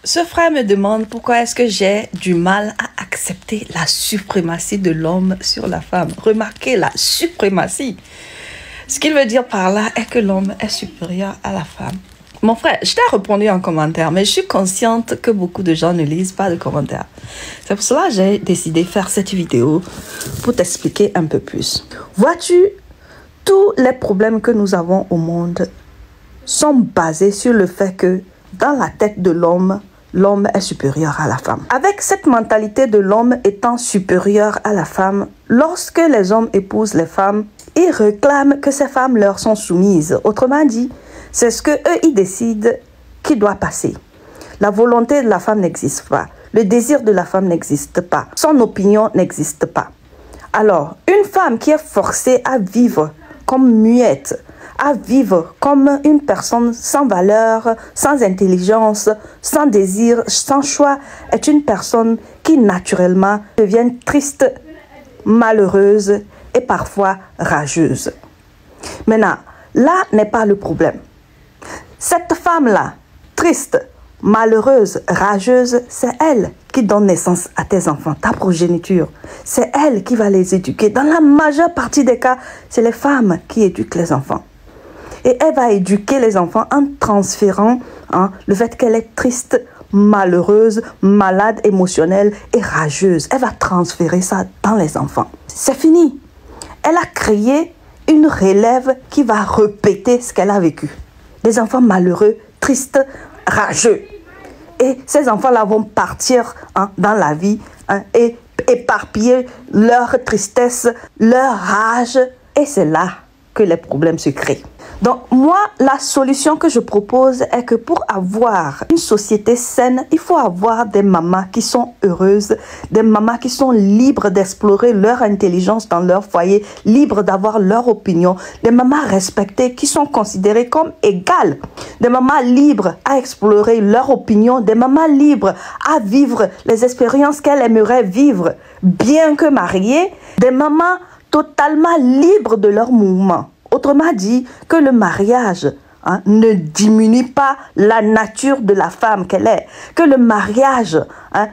Ce frère me demande pourquoi est-ce que j'ai du mal à accepter la suprématie de l'homme sur la femme. Remarquez la suprématie. Ce qu'il veut dire par là est que l'homme est supérieur à la femme. Mon frère, je t'ai répondu en commentaire, mais je suis consciente que beaucoup de gens ne lisent pas de commentaires. C'est pour cela que j'ai décidé de faire cette vidéo pour t'expliquer un peu plus. Vois-tu, tous les problèmes que nous avons au monde sont basés sur le fait que dans la tête de l'homme, l'homme est supérieur à la femme. Avec cette mentalité de l'homme étant supérieur à la femme, lorsque les hommes épousent les femmes, ils réclament que ces femmes leur sont soumises. Autrement dit, c'est ce que eux ils décident qui doit passer. La volonté de la femme n'existe pas. Le désir de la femme n'existe pas. Son opinion n'existe pas. Alors, une femme qui est forcée à vivre comme muette, à vivre comme une personne sans valeur, sans intelligence, sans désir, sans choix, est une personne qui naturellement devient triste, malheureuse et parfois rageuse. Maintenant, là n'est pas le problème. Cette femme-là, triste, malheureuse, rageuse, c'est elle qui donne naissance à tes enfants, ta progéniture. C'est elle qui va les éduquer. Dans la majeure partie des cas, c'est les femmes qui éduquent les enfants. Et elle va éduquer les enfants en transférant le fait qu'elle est triste, malheureuse, malade, émotionnelle et rageuse. Elle va transférer ça dans les enfants. C'est fini. Elle a créé une relève qui va répéter ce qu'elle a vécu. Des enfants malheureux, tristes, rageux. Et ces enfants-là vont partir dans la vie et éparpiller leur tristesse, leur rage. Et c'est là que les problèmes se créent. Donc moi, la solution que je propose est que pour avoir une société saine, il faut avoir des mamans qui sont heureuses, des mamans qui sont libres d'explorer leur intelligence dans leur foyer, libres d'avoir leur opinion, des mamans respectées qui sont considérées comme égales, des mamans libres à explorer leur opinion, des mamans libres à vivre les expériences qu'elles aimeraient vivre, bien que mariées, des mamans totalement libres de leur mouvement. Autrement dit, que le mariage ne diminue pas la nature de la femme qu'elle est. Que le mariage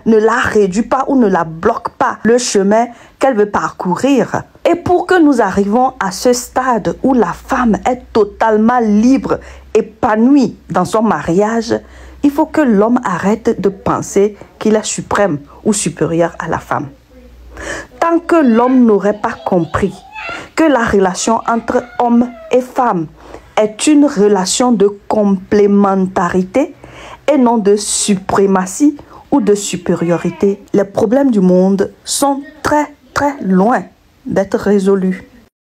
ne la réduit pas ou ne la bloque pas le chemin qu'elle veut parcourir. Et pour que nous arrivions à ce stade où la femme est totalement libre, épanouie dans son mariage, il faut que l'homme arrête de penser qu'il est suprême ou supérieur à la femme. Tant que l'homme n'aurait pas compris que la relation entre homme et femme est une relation de complémentarité et non de suprématie ou de supériorité, les problèmes du monde sont très loin d'être résolus.